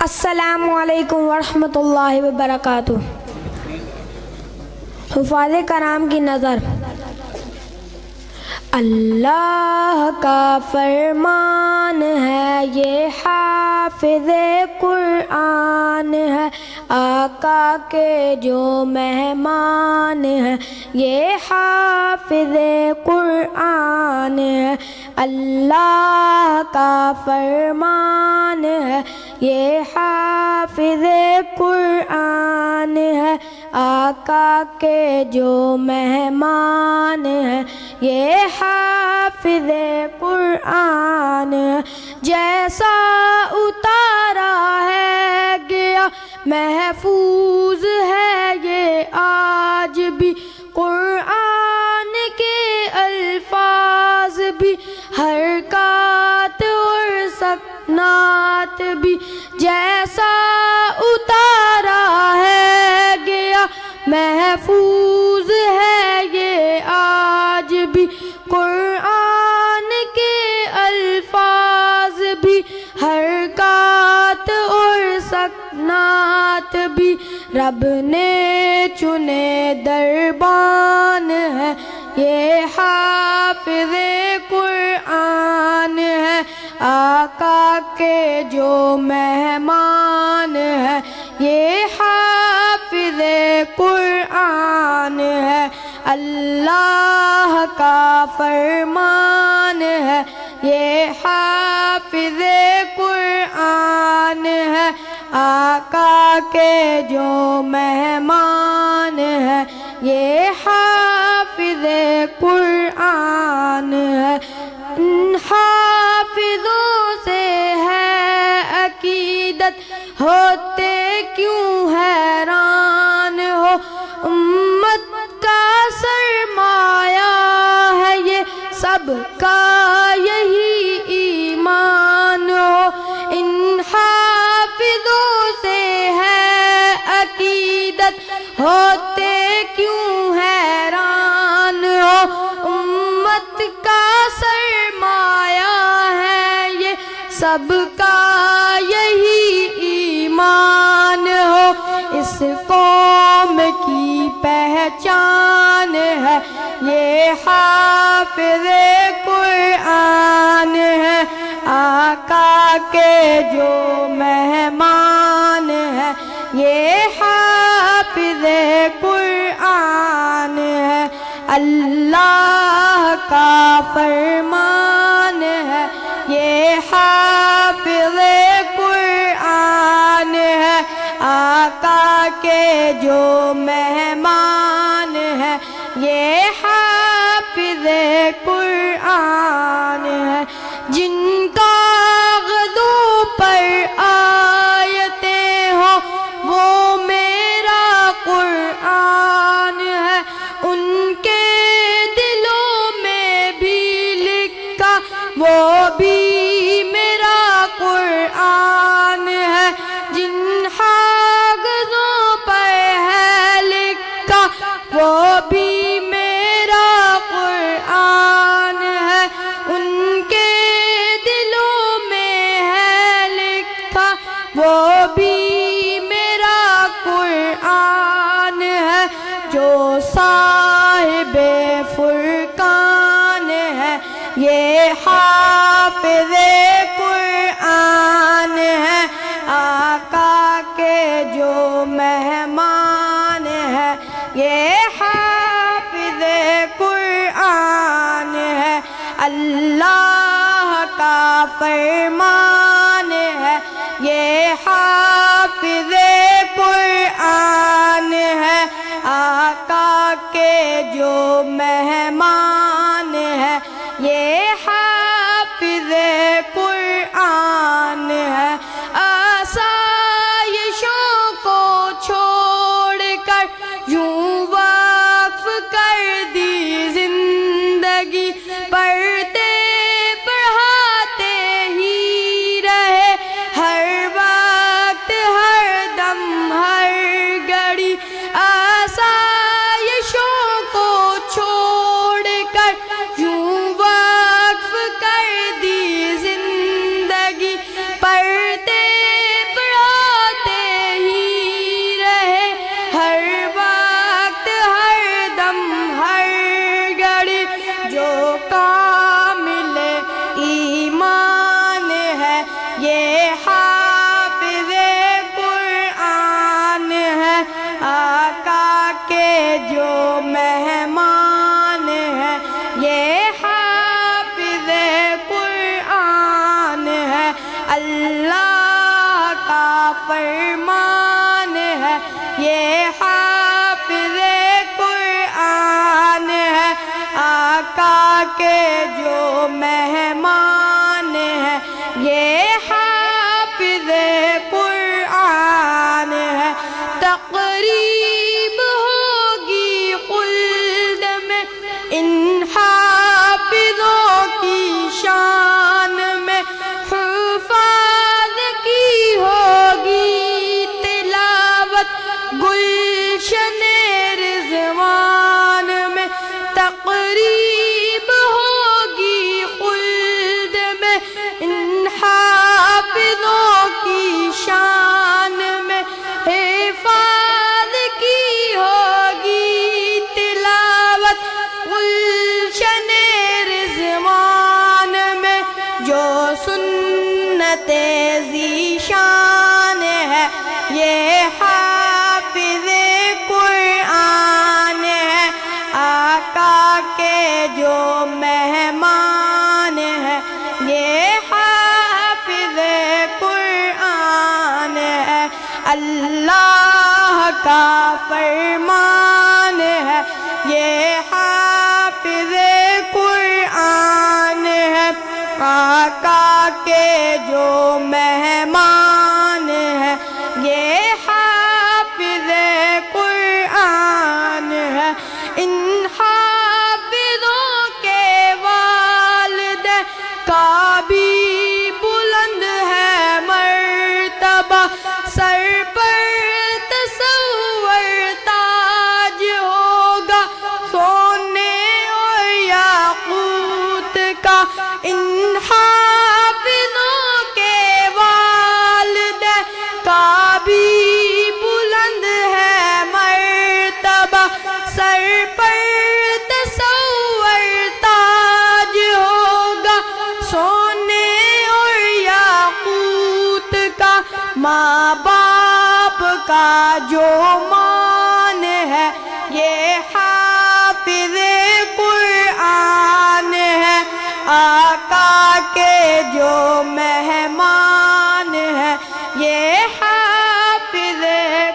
السلام علیکم ورحمۃ اللہ وبرکاتہ۔ حفاظ کرام کی نظر۔ اللہ کا فرمان ہے یہ حافظ قرآن ہے، آقا کے جو مہمان ہے یہ حافظ قرآن ہے۔ اللہ کا فرمان ہے یہ حافظ قرآن ہے، آقا کے جو مہمان ہے یہ حافظ قرآن ہے۔ جیسا اتارا ہے گیا محفوظ ہے یہ آج بھی، قرآن کے الفاظ بھی، حرکات اور سکنات بھی، جیسا اتارا ہے گیا محفوظ ہے یہ آج بھی، قرآن کے الفاظ بھی، حرکات اور سکنات بھی، رب نے چنے دربان ہے یہ حافظ قرآن ہے، آقا کے جو مہمان ہے یہ حافظ قرآن ہے۔ اللہ کا فرمان ہے یہ حافظ قرآن ہے، آقا کے جو مہمان ہے یہ حافظ قرآن ہے۔ ان حافظوں سے ہے عقیدت ہوتے کیوں حیران ہو، امت کا سرمایہ ہے یہ سب کا یہی ایمان ہو۔ ان حافظوں سے ہے عقیدت ہوتے کیوں حیران ہو، امت کا سرمایہ ہے یہ سب کا یہی ایمان ہو۔ اس قوم کی پہچان ہے یہ حافظ قرآن ہے، آقا کے جو مہمان ہے یہ حافظ قرآن ہے۔ اللہ کا فرمان ہے یہ حافظ قرآن ہے، آقا کے جو مہمان ہے یہ حافظ قرآن ہے۔ جن کاغذوں پر آیتیں ہوں وہ میرا قرآن ہے، ان کے دلوں میں بھی لکھا وہ بھی میرا قرآن ہے۔ جن کاغذوں پر ہے لکھا وہ بھی میرا قرآن ہے، ان کے دلوں میں ہے لکھا وہ بھی میرا قرآن ہے۔ جو صاحب فرقان ہے یہ حافظ قرآن ہے، آقا کے جو مہمان ہے یہ حافظ قرآن ہے۔ اللہ کا فرمان ہے یہ حافظ قرآن ہے، آقا کے جو مہمان ہے یہ حافظ قرآن ہے۔ آسائشوں کو چھوڑ کر یوں وقف کر دی زندگی، پڑھتے پڑھاتے ہی رہے ہر وقت فرمان ہے، یہ حافظ قرآن ہے، آقا کے جو مہمان ہے، یہ حافظ قرآن ہے۔ تقریب ہوگی خلد میں ان حافظوں کی شان میں، حفاظ کی ہوگی تلاوت گلشن رضوان میں۔ تقریب ہوگی خلد میں ان حافظوں کی شان میں، حفاظ کی ہوگی تلاوت گلشن رضوان میں۔ جو سنت ذیشان ہے، یہ حافظ قرآن ہے، آقا کے جو مہمان ہے، یہ حافظ قرآن ہے۔ اللہ کا فرمان ہے، یہ حافظ قرآن ہے، آقا کے جو مہمان ہے، یہ حافظ قرآن ہے۔ ان حافظوں کے والدین کا بھی بلند ہے مرتبہ، سر پر تصور تاج ہوگا سونے اور یاقوت کا۔ ان حافظوں کے والدین کا بھی بلند ہے مرتبہ، سر پر تصور تاج ہوگا سونے اور یاقوت کا۔ ماں باپ کا جو مان ہے، یہ حافظ قرآن ہے، آقا کے جو مہمان ہے، یہ حافظ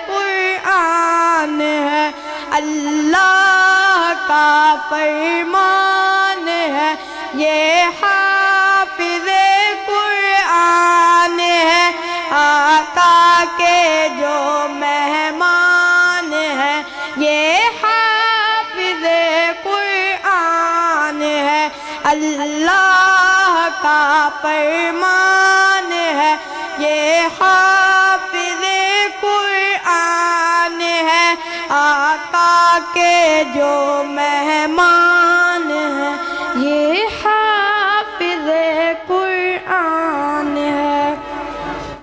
قرآن ہے۔ اللہ کا فرمان ہے، یہ حافظ قرآن ہے، آقا کے جو مہمان ہے، یہ حافظ قرآن ہے۔ اللہ کا فرمان ہے، یہ حافظ قرآن ہے، آقا کے جو مہمان